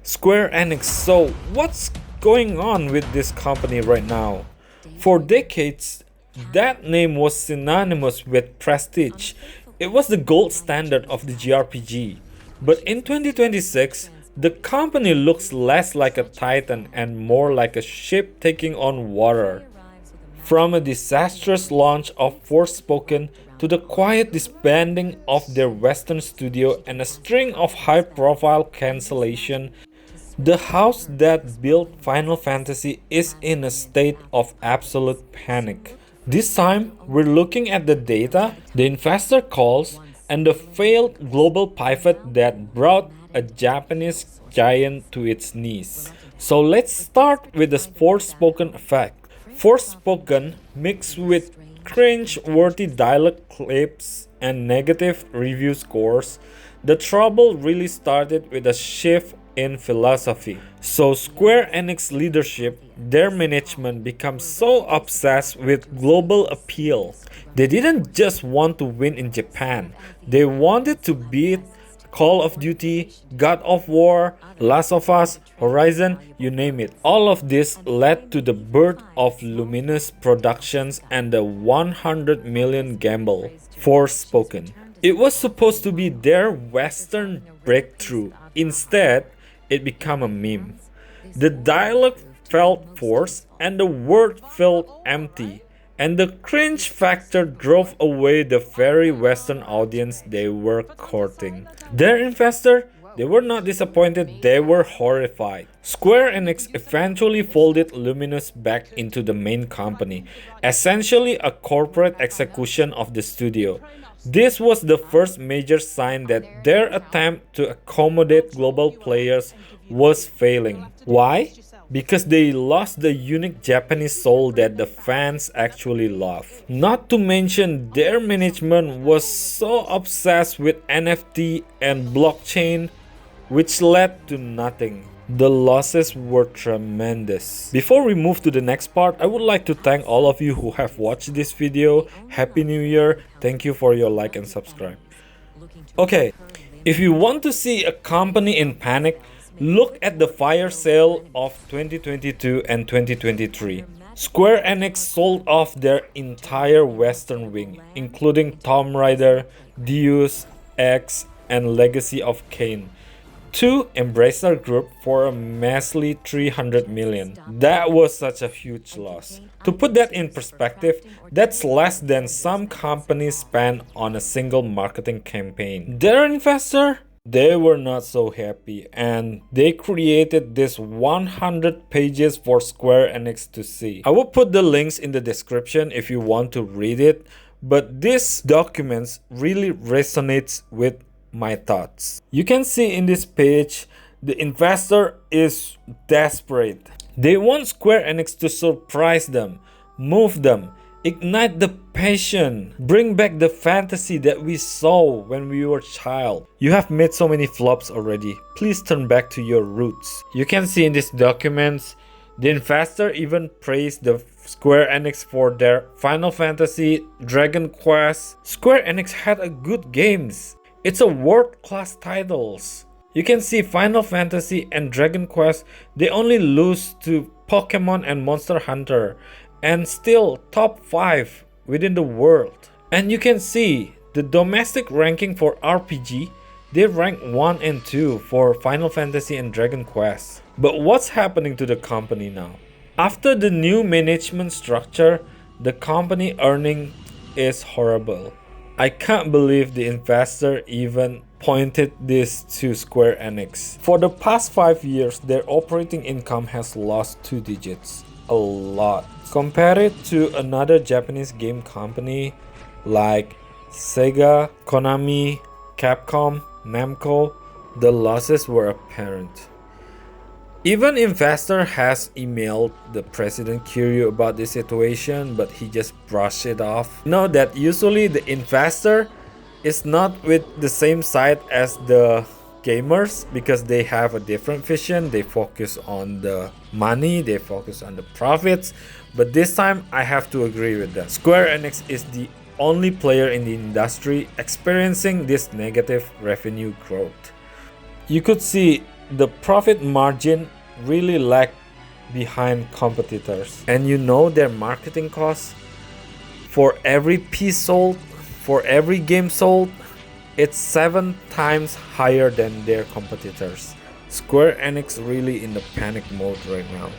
Square Enix. So, what's going on with this company right now? For decades, that name was synonymous with prestige. It was the gold standard of the JRPG. But in 2026, the company looks less like a titan and more like a ship taking on water. From a disastrous launch of Forspoken to the quiet disbanding of their Western studio and a string of high-profile cancellation, the house that built Final Fantasy is in a state of absolute panic. This time, we're looking at the data, the investor calls, and the failed global pivot that brought a Japanese giant to its knees. So let's start with the Forspoken effect. Forspoken, mixed with cringe-worthy dialogue clips and negative review scores, the trouble really started with a shift in philosophy. So Square Enix leadership, their management becomes so obsessed with global appeal. They didn't just want to win in Japan, they wanted to beat Call of Duty, God of War, Last of Us, Horizon, you name it. All of this led to the birth of Luminous Productions and the 100 million gamble, Forspoken. It was supposed to be their Western breakthrough. Instead, it became a meme. The dialogue felt forced and the word felt empty. And the cringe factor drove away the very Western audience they were courting. Their investor, they were not disappointed, they were horrified. Square Enix eventually folded Luminous back into the main company, essentially a corporate execution of the studio. This was the first major sign that their attempt to accommodate global players was failing. Why? Because they lost the unique Japanese soul that the fans actually love. Not to mention their management was so obsessed with NFT and blockchain, which led to nothing. The losses were tremendous. Before we move to the next part, I would like to thank all of you who have watched this video. Happy New Year. Thank you for your like and subscribe. Okay, if you want to see a company in panic, look at the fire sale of 2022 and 2023. Square Enix sold off their entire Western wing, including Tomb Raider, Deus Ex, and Legacy of Kain, to Embracer Group for a measly 300 million. That was such a huge loss. To put that in perspective, that's less than some companies spend on a single marketing campaign. Their investor? They were not so happy and they created this 100 pages for Square Enix to see. I will put the links in the description if you want to read it, but this documents really resonates with my thoughts. You can see in this page, the investor is desperate. They want Square Enix to surprise them, move them, ignite the passion, bring back the fantasy that we saw when we were child. You have made so many flops already. Please turn back to your roots. You can see in these documents, the investor even praised the Square Enix for their Final Fantasy, Dragon Quest. Square Enix had a good games. It's a world-class titles. You can see Final Fantasy and Dragon Quest, they only lose to Pokemon and Monster Hunter, and still top 5 within the world. And you can see the domestic ranking for RPG, they rank 1 and 2 for Final Fantasy and Dragon Quest. But what's happening to the company now? After the new management structure, the company earning is horrible. I can't believe the investor even pointed this to Square Enix. For the past 5 years, their operating income has lost 2 digits. A lot. Compare it to another Japanese game company like Sega, Konami, Capcom, Namco, the losses were apparent. Even investor has emailed the President Kiryu about this situation, but he just brushed it off. Know that usually the investor is not with the same side as the gamers because they have a different vision. They focus on the money, they focus on the profits. But this time I have to agree with that. Square Enix is the only player in the industry experiencing this negative revenue growth. You could see the profit margin really lagged behind competitors. And you know their marketing costs? For every piece sold, for every game sold, it's 7 times higher than their competitors. Square Enix really in the panic mode right now.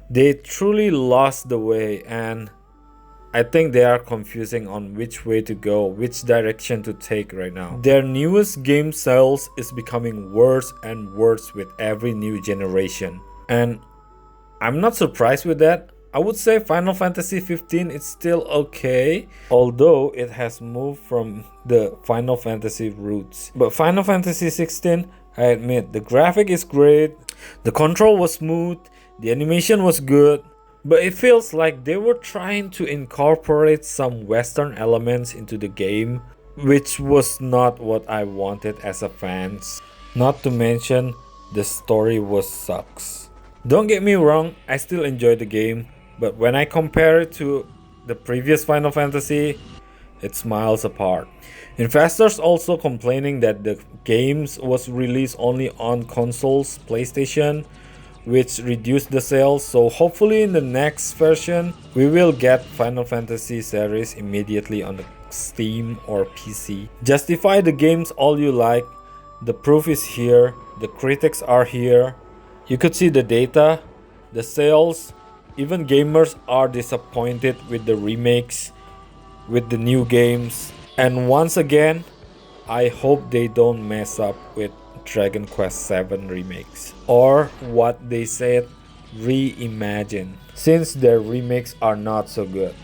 They truly lost the way, and I think they are confusing on which way to go, which direction to take right now. Their newest game sales is becoming worse and worse with every new generation. And I'm not surprised with that. I would say Final Fantasy 15 is still okay, although it has moved from the Final Fantasy roots. But Final Fantasy 16, I admit, the graphic is great, the control was smooth, the animation was good, but it feels like they were trying to incorporate some Western elements into the game, which was not what I wanted as a fan. Not to mention, the story was sucks. Don't get me wrong, I still enjoy the game, but when I compare it to the previous Final Fantasy, it's miles apart. Investors also complaining that the games was released only on consoles, PlayStation, which reduced the sales. So hopefully in the next version, we will get Final Fantasy series immediately on the Steam or PC. Justify the games all you like. The proof is here. The critics are here. You could see the data, the sales. Even gamers are disappointed with the remakes, with the new games. And once again, I hope they don't mess up with Dragon Quest VII remakes, or what they said, reimagine, since their remakes are not so good.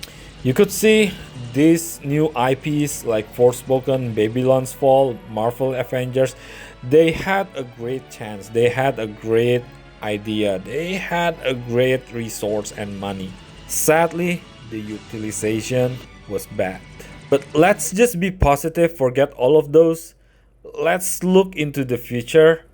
You could see these new IPs like Forspoken, Babylon's Fall, Marvel Avengers, they had a great chance, they had a great idea, they had a great resource and money. Sadly, the utilization was bad. But let's just be positive, forget all of those. Let's look into the future.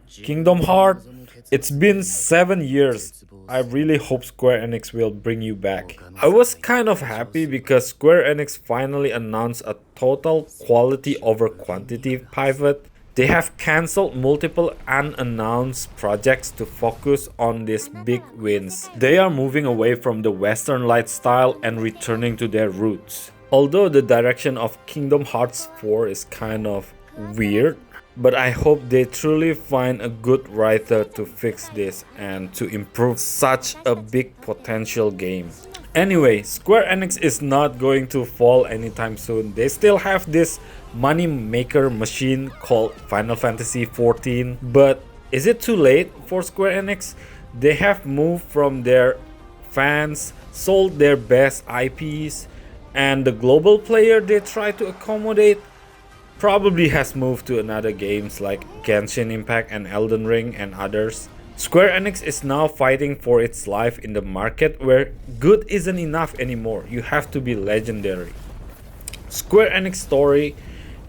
Kingdom Hearts, it's been 7 years. I really hope Square Enix will bring you back. I was kind of happy because Square Enix finally announced a total quality over quantity pivot. They have cancelled multiple unannounced projects to focus on these big wins. They are moving away from the Western light style and returning to their roots. Although the direction of Kingdom Hearts 4 is kind of weird, but I hope they truly find a good writer to fix this and to improve such a big potential game. Anyway, Square Enix is not going to fall anytime soon. They still have this money maker machine called Final Fantasy 14. But is it too late for Square Enix? They have moved from their fans, sold their best IPs, and the global player they try to accommodate probably has moved to another games like Genshin Impact and Elden Ring and others. Square Enix is now fighting for its life in the market where good isn't enough anymore. You have to be legendary. Square Enix story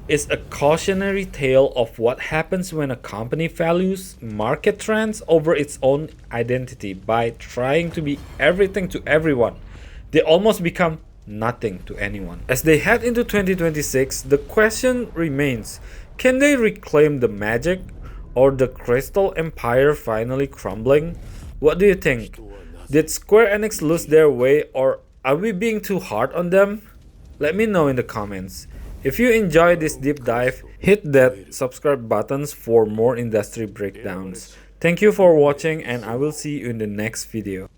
is a cautionary tale of what happens when a company values market trends over its own identity by trying to be everything to everyone. They almost become nothing to anyone. As they head into 2026, the question remains, can they reclaim the magic, or the Crystal Empire finally crumbling? What do you think? Did Square Enix lose their way, or are we being too hard on them? Let me know in the comments. If you enjoyed this deep dive, hit that subscribe buttons for more industry breakdowns. Thank you for watching, and I will see you in the next video.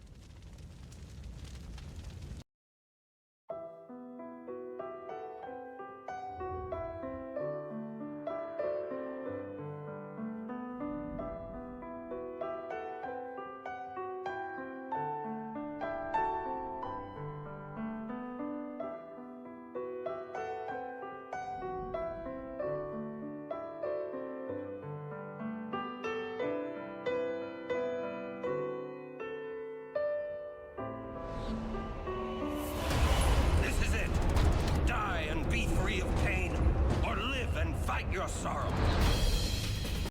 This is it. Die and be free of pain, or live and fight your sorrow.